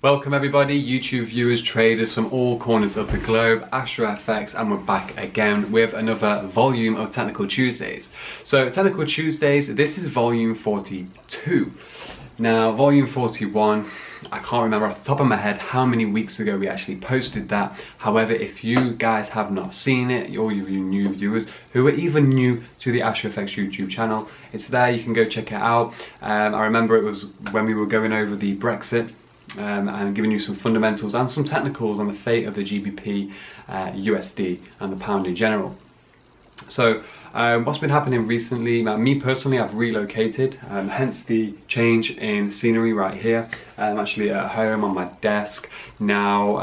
Welcome everybody, YouTube viewers, traders from all corners of the globe, Astrofx, and we're back again with another volume of Technical Tuesdays. So Technical Tuesdays, this is volume 42. Now volume 41, I can't remember off the top of my head how many weeks ago we actually posted that. However, if you guys have not seen it, all you new viewers who are even new to the Astrofx YouTube channel, it's there, you can go check it out. I remember it was when we were going over the Brexit, and giving you some fundamentals and some technicals on the fate of the GBP, USD and the pound in general. So what's been happening recently, me personally, I've relocated, hence the change in scenery right here. I'm actually at home on my desk now.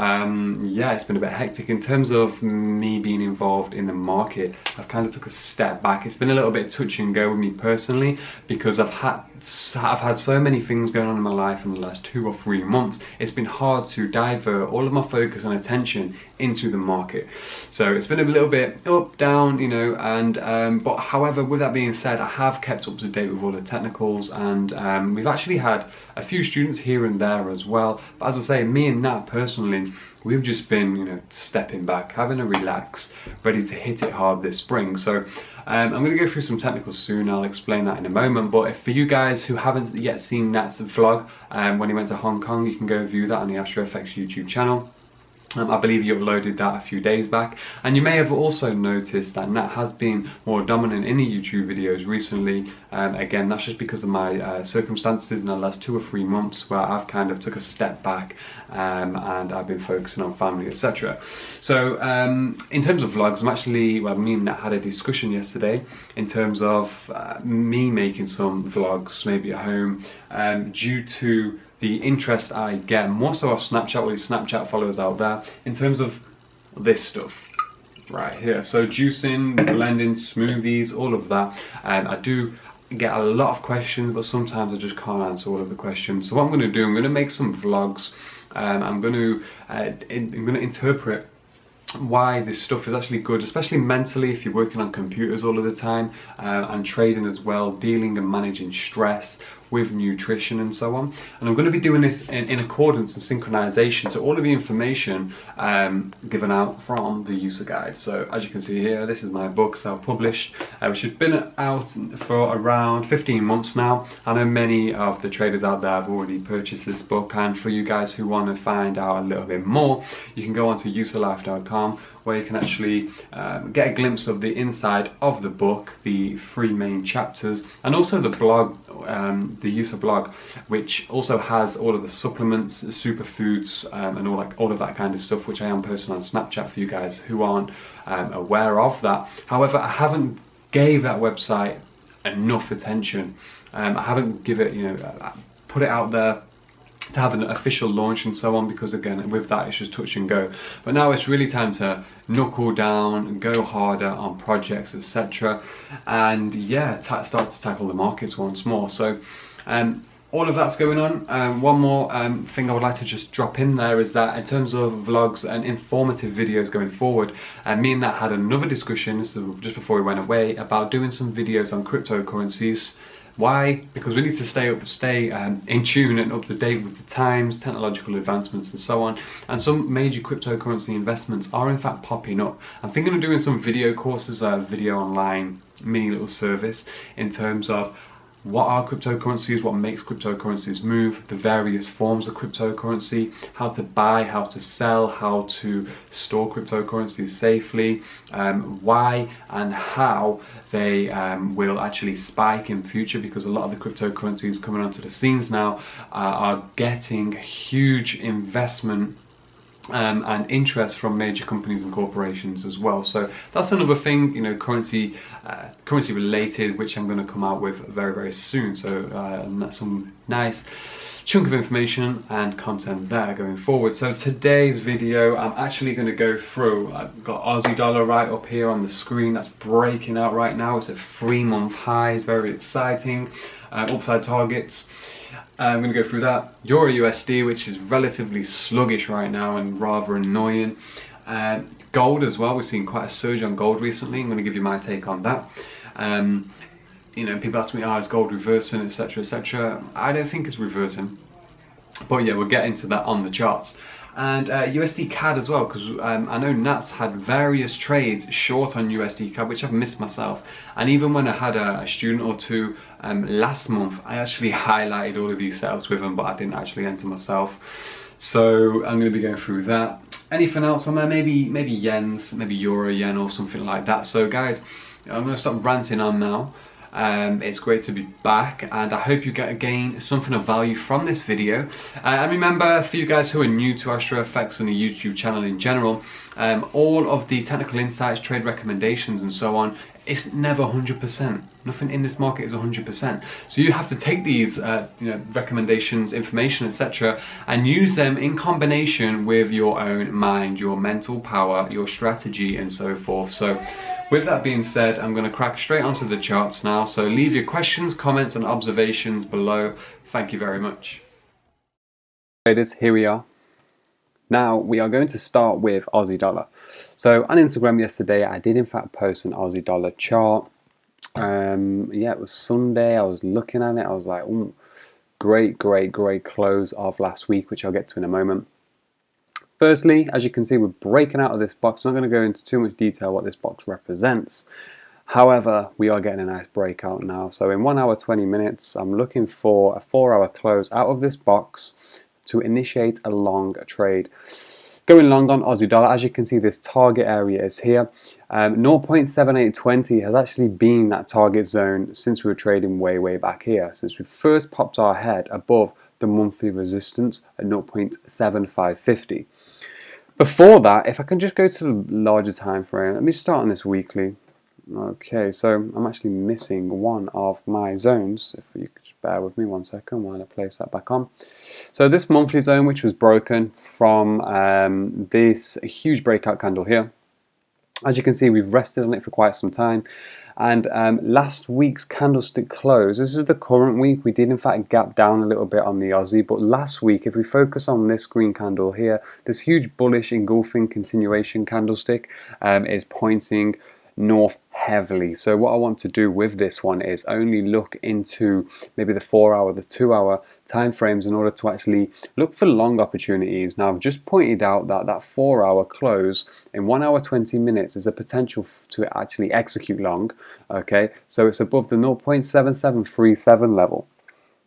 Yeah, it's been a bit hectic in terms of me being involved in the market. I've kind of took a step back. It's been a little bit touch and go with me personally because I've had so many things going on in my life in the last 2 or 3 months. It's been hard to divert all of my focus and attention into the market. So it's been a little bit up, down, you know, and but however, with that being said, I have kept up to date with all the technicals, and we've actually had a few students here and there as well. But as I say, me and Nat personally, we've just been, you know, stepping back, having a relax, ready to hit it hard this spring. So I'm going to go through some technicals soon. I'll explain that in a moment. But if for you guys who haven't yet seen Nat's vlog when he went to Hong Kong, you can go view that on the Astrofx YouTube channel. I believe he uploaded that a few days back, and you may have also noticed that Nat has been more dominant in the YouTube videos recently. Again, that's just because of my circumstances in the last 2 or 3 months where I've kind of took a step back and I've been focusing on family, etc. So in terms of vlogs, I'm actually, well, me and Nat had a discussion yesterday in terms of me making some vlogs maybe at home due to the interest I get, more so off Snapchat, all these Snapchat followers out there, in terms of this stuff right here. So juicing, blending, smoothies, all of that. I do get a lot of questions, but sometimes I just can't answer all of the questions. So what I'm going to do, I'm going to make some vlogs. I'm going to interpret why this stuff is actually good, especially mentally if you're working on computers all of the time, and trading as well, dealing and managing stress with nutrition and so on. And I'm going to be doing this in accordance and synchronization to all of the information given out from the user guide. So as you can see here, this is my book self-published, which has been out for around 15 months now. I know many of the traders out there have already purchased this book, and for you guys who want to find out a little bit more, you can go onto userlife.com, where you can actually get a glimpse of the inside of the book, the 3 main chapters, and also the blog, the user blog, which also has all of the supplements, superfoods, and all of that kind of stuff, which I am posting on Snapchat for you guys who aren't aware of that. However, I haven't gave that website enough attention. I haven't give it, you know, put it out there to have an official launch and so on, because again, with that it's just touch and go. But now it's really time to knuckle down and go harder on projects, etc. and yeah, start to tackle the markets once more. So all of that's going on. One more thing I would like to just drop in there is that in terms of vlogs and informative videos going forward, me and Nat had another discussion, this is just before we went away, about doing some videos on cryptocurrencies. Why? Because we need to stay in tune and up to date with the times, technological advancements and so on. And some major cryptocurrency investments are in fact popping up. I'm thinking of doing some video courses, video online mini little service in terms of what are cryptocurrencies, what makes cryptocurrencies move, the various forms of cryptocurrency, how to buy, how to sell, how to store cryptocurrencies safely, why and how they will actually spike in future, because a lot of the cryptocurrencies coming onto the scenes now are getting huge investment and interest from major companies and corporations as well. So that's another thing, you know, currency related, which I'm going to come out with very, very soon. So that's some nice chunk of information and content there going forward. So today's video, I'm actually going to go through, I've got Aussie dollar right up here on the screen, that's breaking out right now. It's at 3-month highs, very exciting, upside targets. I'm going to go through that. EURUSD, which is relatively sluggish right now and rather annoying. Gold as well, we've seen quite a surge on gold recently. I'm going to give you my take on that. You know, people ask me, is gold reversing, etc, etc. I don't think it's reversing. But yeah, we'll get into that on the charts. And USDCAD as well, because I know Nats had various trades short on USDCAD, which I've missed myself. And even when I had a student or two last month, I actually highlighted all of these setups with them, but I didn't actually enter myself. So I'm going to be going through that. Anything else on there? Maybe yens, maybe euro yen or something like that. So guys, I'm going to stop ranting on now. It's great to be back, and I hope you get again something of value from this video. And remember, for you guys who are new to Astrofx and the YouTube channel in general, all of the technical insights, trade recommendations and so on, it's never 100%. Nothing in this market is 100%. So you have to take these recommendations, information, etc., and use them in combination with your own mind, your mental power, your strategy and so forth. So with that being said, I'm going to crack straight onto the charts now. So leave your questions, comments and observations below. Thank you very much. Traders, here we are. Now we are going to start with Aussie dollar. So on Instagram yesterday, I did in fact post an Aussie dollar chart. Yeah, it was Sunday. I was looking at it. I was like, ooh, great close of last week, which I'll get to in a moment. Firstly, as you can see, we're breaking out of this box. I'm not going to go into too much detail what this box represents. However, we are getting a nice breakout now. So in 1 hour 20 minutes, I'm looking for a 4-hour close out of this box to initiate a long trade. Going long on Aussie dollar, as you can see, this target area is here. 0.7820 has actually been that target zone since we were trading way back here, since we first popped our head above the monthly resistance at 0.7550. Before that, if I can just go to the larger time frame, let me start on this weekly. Okay, so I'm actually missing one of my zones. If you could just bear with me 1 second while I place that back on. So this monthly zone, which was broken from this huge breakout candle here. As you can see, we've rested on it for quite some time. And last week's candlestick close, this is the current week, we did in fact gap down a little bit on the Aussie, but last week, if we focus on this green candle here, this huge bullish engulfing continuation candlestick is pointing north heavily. So what I want to do with this one is only look into maybe the 4-hour, the 2-hour time frames in order to actually look for long opportunities. Now I've just pointed out that that 4-hour close in 1 hour 20 minutes is a potential to actually execute long. Okay, so it's above the 0.7737 level.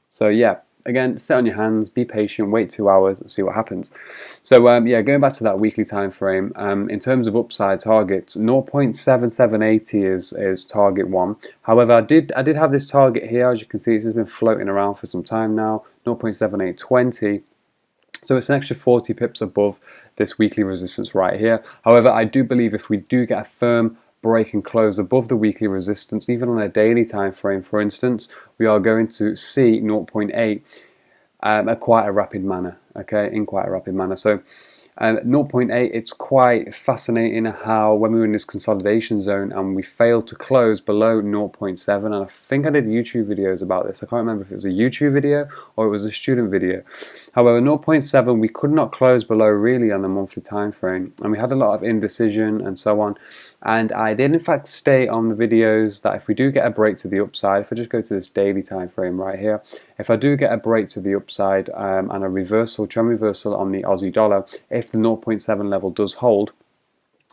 So yeah, again, sit on your hands, be patient, wait 2 hours and see what happens. So yeah, going back to that weekly time frame, in terms of upside targets, 0.7780 is target 1. However, I did have this target here. As you can see, this has been floating around for some time now, 0.7820. So it's an extra 40 pips above this weekly resistance right here. However, I do believe if we do get a firm break and close above the weekly resistance, even on a daily time frame, for instance, we are going to see 0.8 at quite a rapid manner. Okay, in quite a rapid manner. So 0.8, it's quite fascinating how when we were in this consolidation zone and we failed to close below 0.7, and I think I did YouTube videos about this. I can't remember if it was a YouTube video or it was a student video. However, 0.7 we could not close below really on the monthly time frame, and we had a lot of indecision and so on. And I did in fact state on the videos that if we do get a break to the upside, if I just go to this daily time frame right here, if I do get a break to the upside and a reversal, trend reversal on the Aussie dollar, if the 0.7 level does hold,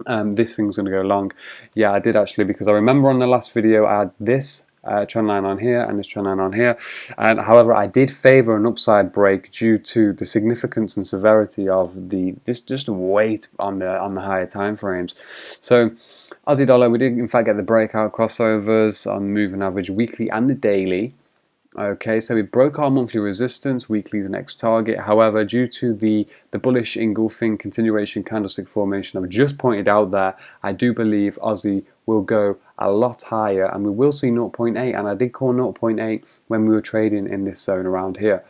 this thing's going to go long. Yeah, I did actually, because I remember on the last video I had this trend line on here and this trend line on here, and however I did favor an upside break due to the significance and severity of the just weight on the higher time frames. So Aussie dollar, we did in fact get the breakout crossovers on the moving average weekly and the daily. Okay, so we broke our monthly resistance, weekly is the next target. However, due to the bullish engulfing continuation candlestick formation I've just pointed out there, I do believe Aussie will go a lot higher and we will see 0.8, and I did call 0.8 when we were trading in this zone around here.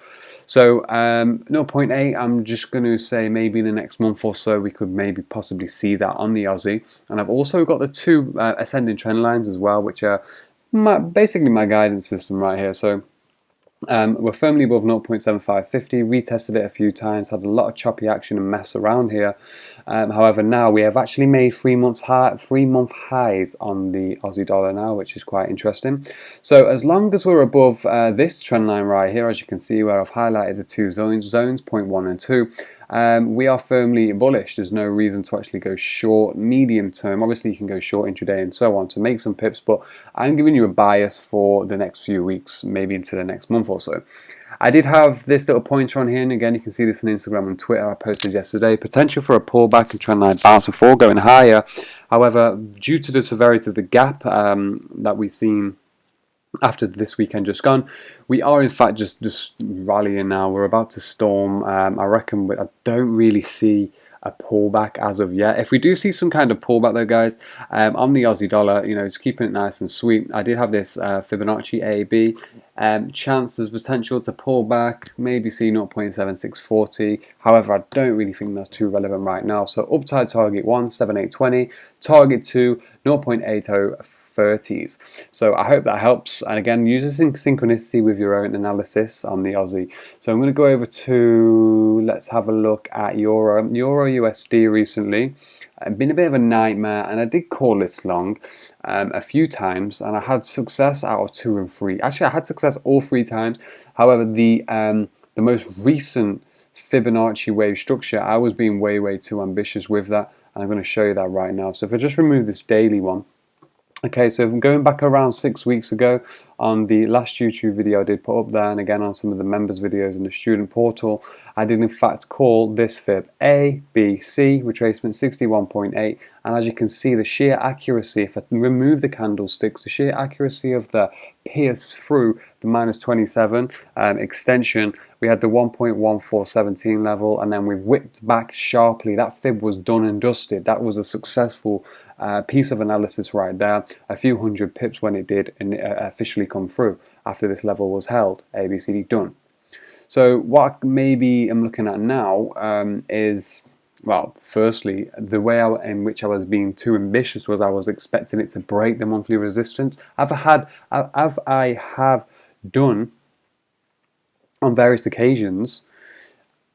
So 0.8, I'm just going to say maybe in the next month or so we could maybe possibly see that on the Aussie. And I've also got the two ascending trend lines as well, which are basically my guidance system right here. So we're firmly above 0.7550, retested it a few times, had a lot of choppy action and mess around here, However, now we have actually made 3 month highs on the Aussie dollar now, which is quite interesting. So as long as we're above this trend line right here, as you can see where I've highlighted the two zones 0.1 and 2, we are firmly bullish. There's no reason to actually go short medium term. Obviously you can go short intraday and so on to make some pips, but I'm giving you a bias for the next few weeks, maybe into the next month or so. I did have this little pointer on here, and again you can see this on Instagram and Twitter. I posted yesterday, potential for a pullback and trend line bounce before going higher. However, due to the severity of the gap that we've seen after this weekend just gone, we are in fact just rallying now. We're about to storm. I reckon I don't really see a pullback as of yet. If we do see some kind of pullback though, guys, on the Aussie dollar, you know, just keeping it nice and sweet, I did have this Fibonacci AB chances potential to pull back, maybe see 0.7640. However, I don't really think that's too relevant right now. So upside target 1, 7820, target 2, 0.8030s. So I hope that helps. And again, use this in synchronicity with your own analysis on the Aussie. So I'm going to go over to, let's have a look at Euro USD recently. It's been a bit of a nightmare, and I did call this long a few times, and I had success out of 2 and 3. Actually, I had success all 3 times. However, the most recent Fibonacci wave structure, I was being way too ambitious with that, and I'm going to show you that right now. So if I just remove this daily one. Okay, so I'm going back around 6 weeks ago on the last YouTube video I did put up there, and again on some of the members videos in the student portal, I did in fact call this fib A, B, C, retracement 61.8, and as you can see the sheer accuracy, if I remove the candlesticks, the sheer accuracy of the pierce through the -27 extension, we had the 1.1417 level, and then we whipped back sharply. That fib was done and dusted. That was a successful piece of analysis right there. A few hundred pips when it did and officially come through after this level was held. ABCD done. So what I maybe I'm looking at now is, well, firstly, the way in which I was being too ambitious was I was expecting it to break the monthly resistance. As I have done on various occasions,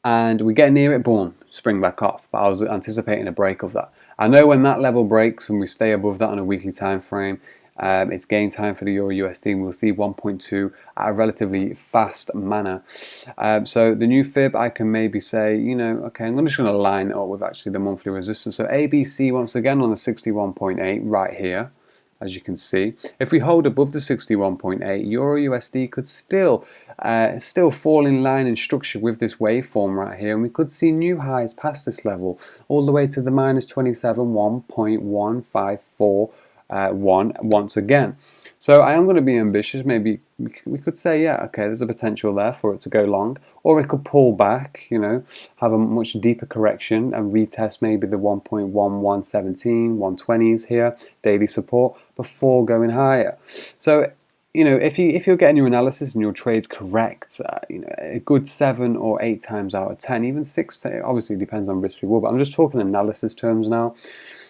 and we get near it, boom, spring back off. But I was anticipating a break of that. I know when that level breaks and we stay above that on a weekly time frame, it's gain time for the Euro USD, and we'll see 1.2 at a relatively fast manner. So the new fib, I can maybe say, you know, okay, I'm just going to line it up with actually the monthly resistance. So ABC once again on the 61.8 right here, as you can see. If we hold above the 61.8, Euro USD could still fall in line and structure with this waveform right here, and we could see new highs past this level all the way to the -27 1.1541 once again. So I am going to be ambitious. Maybe we could say, yeah, okay, there's a potential there for it to go long, or it could pull back, you know, have a much deeper correction and retest maybe the 1.1117, 120s here, daily support, before going higher. So, you know, if you're getting your analysis and your trades correct, you know, a good 7 or 8 times out of 10, even 6, obviously it depends on risk reward, but I'm just talking analysis terms now.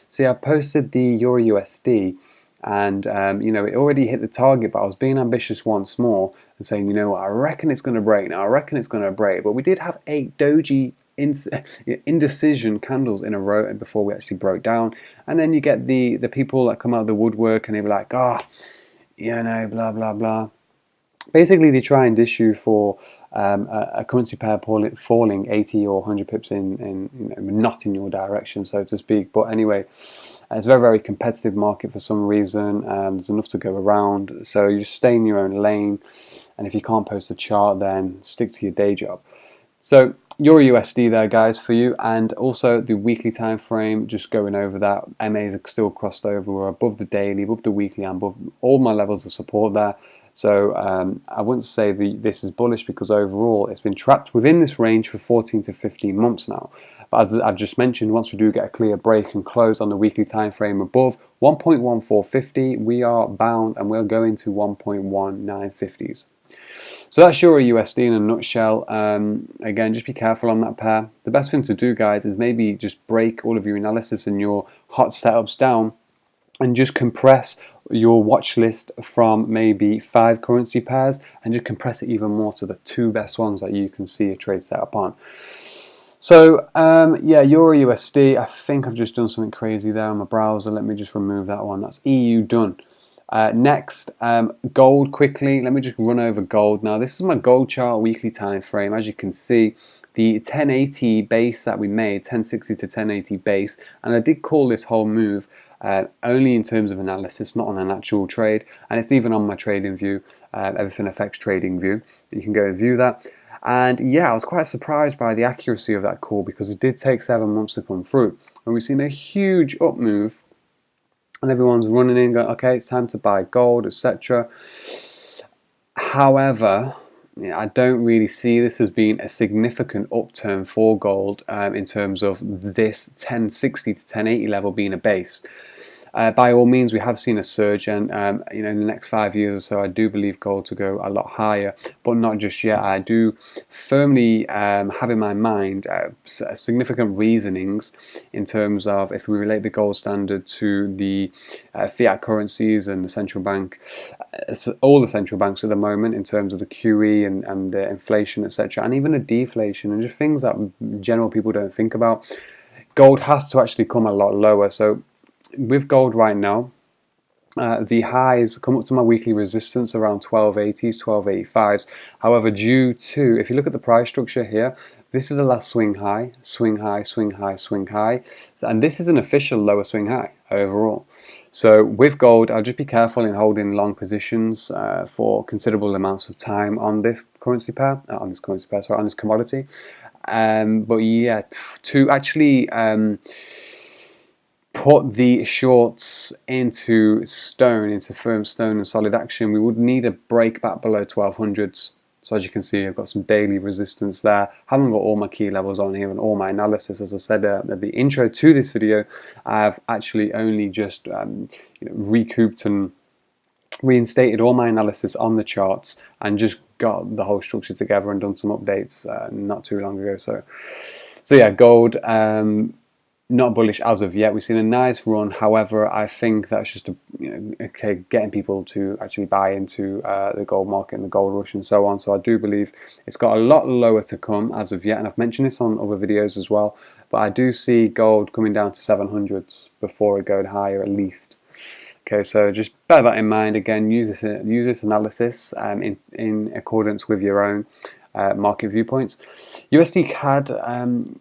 See, I posted the Euro USD, and you know, it already hit the target, but I was being ambitious once more and saying, you know what, I reckon it's going to break now. I reckon it's going to break. But we did have 8 doji indecision candles in a row before we actually broke down, and then you get the people that come out of the woodwork and they be like, oh, you know, blah blah blah. Basically, they try and dish you for a currency pair falling 80 or 100 pips in you know, not in your direction, so to speak. But anyway, it's a very competitive market for some reason. There's enough to go around, so you just stay in your own lane, and if you can't post a chart, then stick to your day job. So Euro USD there, guys, for you, and also the weekly time frame, just going over that. MAs are still crossed over. We're above the daily, above the weekly, and above all my levels of support there. So I wouldn't say this is bullish, because overall it's been trapped within this range for 14 to 15 months now. But as I've just mentioned, once we do get a clear break and close on the weekly time frame above 1.1450, we are bound and we're going to 1.1950s. So that's Euro USD in a nutshell. Again, just be careful on that pair. The best thing to do, guys, is maybe just break all of your analysis and your hot setups down and just compress your watch list from maybe 5 currency pairs and just compress it even more to the 2 best ones that you can see a trade set up on. So yeah, Euro USD. I think I've just done something crazy there on my browser. Let me just remove that one. That's EU done. Next, gold quickly. Let me just run over gold. Now this is my gold chart weekly time frame. As you can see, the 1080 base that we made, 1060 to 1080 base, and I did call this whole move only in terms of analysis, not on an actual trade, and it's even on my trading view, Everything Affects Trading View. You can go and view that. And yeah, I was quite surprised by the accuracy of that call because it did take 7 months to come through. And we've seen a huge up move and everyone's running in going, okay, it's time to buy gold, etc. However, I don't really see this as being a significant upturn for gold in terms of this 1060 to 1080 level being a base. By all means, we have seen a surge, and you know, in the next 5 years or so, I do believe gold to go a lot higher, but not just yet. I do firmly have in my mind significant reasonings in terms of if we relate the gold standard to the fiat currencies and the central bank, all the central banks at the moment in terms of the QE and the inflation, etc., and even the deflation and just things that general people don't think about. Gold has to actually come a lot lower. So with gold right now, the highs come up to my weekly resistance around 1280s, 1285s. However, due to, if you look at the price structure here, this is the last swing high, swing high, swing high, swing high, and this is an official lower swing high overall. So with gold, I'll just be careful in holding long positions for considerable amounts of time on this currency pair, on this commodity. But yeah, to actually put the shorts into stone, into firm stone and solid action, we would need a break back below 1200s. So as you can see, I've got some daily resistance there. Haven't got all my key levels on here and all my analysis. As I said at the intro to this video, I've actually only just recouped and reinstated all my analysis on the charts and just got the whole structure together and done some updates not too long ago. So yeah, gold, not bullish as of yet. We've seen a nice run. However, I think that's just getting people to actually buy into the gold market and the gold rush and so on. So I do believe it's got a lot lower to come as of yet, and I've mentioned this on other videos as well. But I do see gold coming down to 700s before it goes higher at least. Okay, so just bear that in mind. Again, use this analysis in accordance with your own market viewpoints. USDCAD,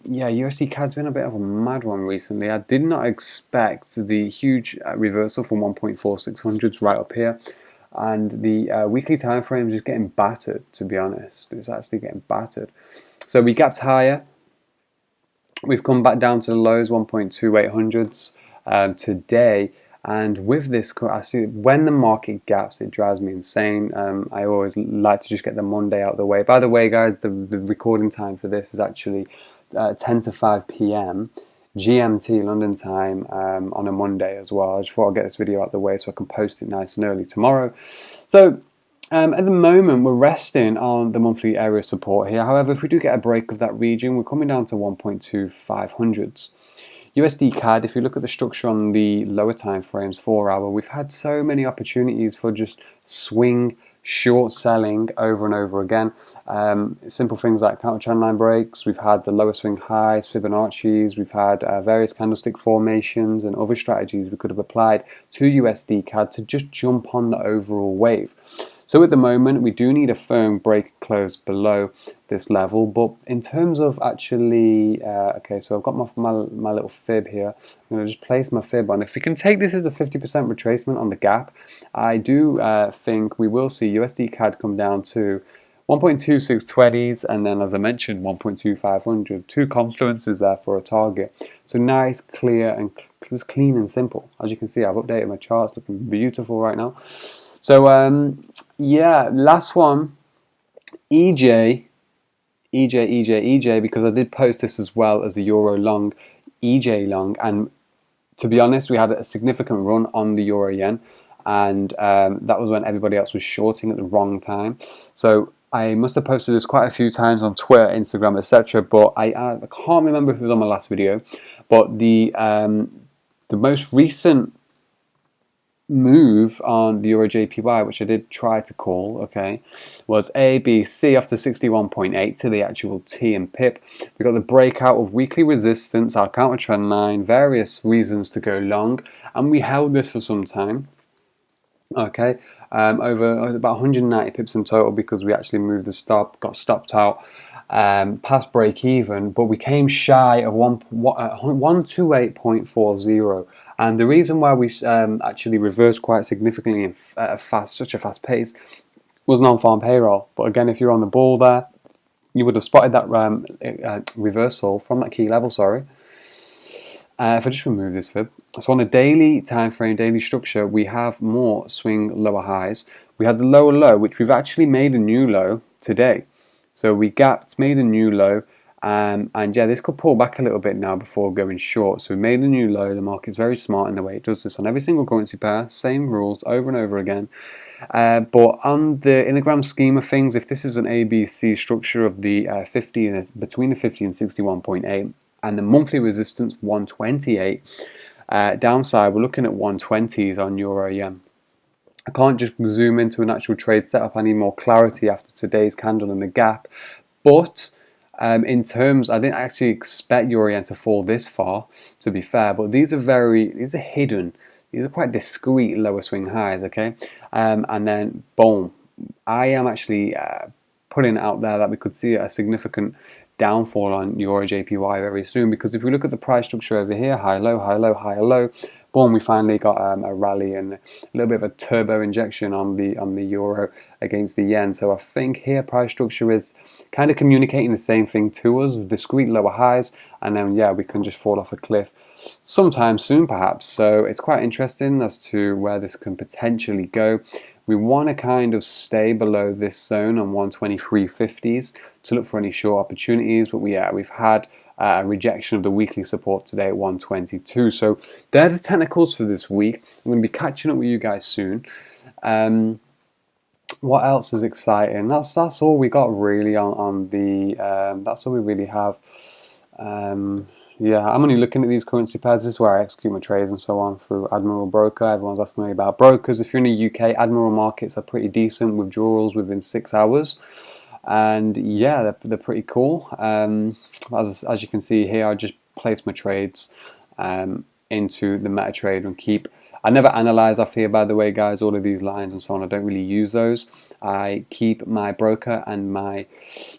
yeah, USDCAD's been a bit of a mad one recently. I did not expect the huge reversal from 1.4600s right up here, and the weekly time frame is just getting battered. To be honest, it's actually getting battered. So we gapped higher. We've come back down to the lows, 1.2800s today. And with this, I see when the market gaps, it drives me insane. I always like to just get the Monday out of the way. By the way, guys, the recording time for this is actually 10 to 5 p.m. GMT, London time, on a Monday as well. I just thought I'd get this video out of the way so I can post it nice and early tomorrow. So at the moment, we're resting on the monthly area support here. However, if we do get a break of that region, we're coming down to 1.2500s. USDCAD, if you look at the structure on the lower time frames, 4 hour, we've had so many opportunities for just swing short selling over and over again. Simple things like counter trend line breaks, we've had the lower swing highs, Fibonacci's, we've had various candlestick formations and other strategies we could have applied to USDCAD to just jump on the overall wave. So at the moment, we do need a firm break close below this level. But in terms of actually, okay, so I've got my little fib here. I'm going to just place my fib on. If we can take this as a 50% retracement on the gap, I do think we will see USDCAD come down to 1.2620s, and then, as I mentioned, 1.2500. Two confluences there for a target. So nice, clear, and just clean and simple. As you can see, I've updated my charts, looking beautiful right now. So yeah, last one, EJ, because I did post this as well as the Euro long, EJ long, and to be honest, we had a significant run on the Euro Yen, and that was when everybody else was shorting at the wrong time. So I must have posted this quite a few times on Twitter, Instagram, etc. But I can't remember if it was on my last video, but the most recent move on the EURJPY, which I did try to call, okay, was A, B, C after 61.8 to the actual T and pip. We got the breakout of weekly resistance, our counter trend line, various reasons to go long, and we held this for some time. Okay, over about 190 pips in total because we actually moved the stop, got stopped out past break even, but we came shy of 128.40. And the reason why we actually reversed quite significantly at such a fast pace was non-farm payroll. But again, if you're on the ball there, you would have spotted that reversal from that key level. Sorry. If I just remove this fib, so on a daily time frame, daily structure, we have more swing lower highs. We have the lower low, which we've actually made a new low today. So we gapped, made a new low, and yeah, this could pull back a little bit now before going short. So we made a new low. The market's very smart in the way it does this on every single currency pair, same rules over and over again. But in the grand scheme of things, if this is an ABC structure of the 50 and between the 50 and 61.8. and the monthly resistance 128, downside we're looking at 120s on Euro Yen. I can't just zoom into an actual trade setup. I need more clarity after today's candle and the gap. But in terms, I didn't actually expect Euro Yen to fall this far, to be fair. But these are hidden. These are quite discreet lower swing highs, okay? And then boom, I am actually putting out there that we could see a significant downfall on EURJPY very soon, because if we look at the price structure over here, high low, high low, high low, boom, we finally got a rally and a little bit of a turbo injection on the euro against the yen. So I think here price structure is kind of communicating the same thing to us, discrete lower highs, and then yeah, we can just fall off a cliff sometime soon perhaps. So it's quite interesting as to where this can potentially go. We want to kind of stay below this zone on 123.50s to look for any short opportunities, but we've had a rejection of the weekly support today at 122. So there's the technicals for this week. I'm going to be catching up with you guys soon. What else is exciting? That's all we got really on the. That's all we really have. Yeah, I'm only looking at these currency pairs. This is where I execute my trades and so on through Admiral Broker. Everyone's asking me about brokers. If you're in the UK, Admiral markets are pretty decent, withdrawals within 6 hours. And yeah, they're pretty cool. As you can see here, I just place my trades into the MetaTrader and keep. I never analyze off here, by the way, guys, all of these lines and so on. I don't really use those. I keep my broker and my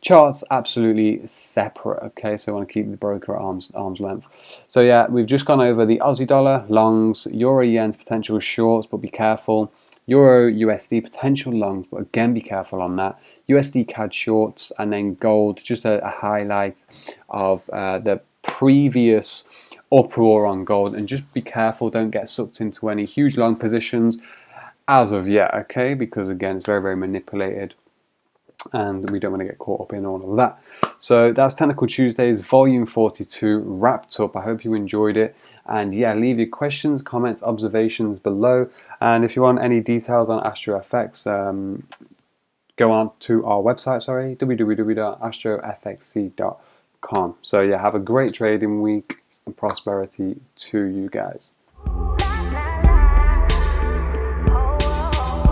charts absolutely separate, okay? So I want to keep the broker at arm's length. So yeah, we've just gone over the Aussie dollar, longs, Euro Yen's potential shorts, but be careful. Euro USD potential longs, but again, be careful on that. USDCAD shorts, and then gold, just a highlight of the previous uproar on gold, and just be careful, don't get sucked into any huge long positions as of yet, okay? Because again, it's very, very manipulated and we don't want to get caught up in all of that. So that's Technical Tuesdays volume 42 wrapped up. I hope you enjoyed it, and yeah, leave your questions, comments, observations below, and if you want any details on Astrofx, go on to our website, www.astrofxc.com. So yeah, have a great trading week and prosperity to you guys.